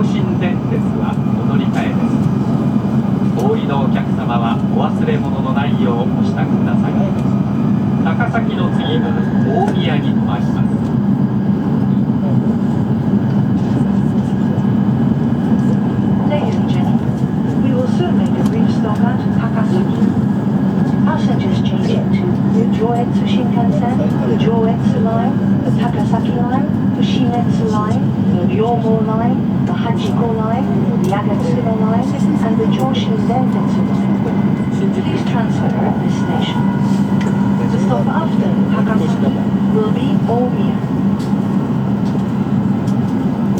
上信電鉄はお乗り換えです。お降りのお客様はお忘れ物のないようお支度ください。高崎の次は大宮に止まります。Ladies and gentlemen, we will soon make a brief stop at Takasaki. Passengers changing to the Joetsu Shinkansen, the Joetsu Line, the Takasaki Line, the Shinetsu Line, the Ryomo Line, the Hachiko Line, the Agatsuba Line, and the Joshin Dentetsu Line. Please transfer at this station. The stop after Takasaki will be Omiya.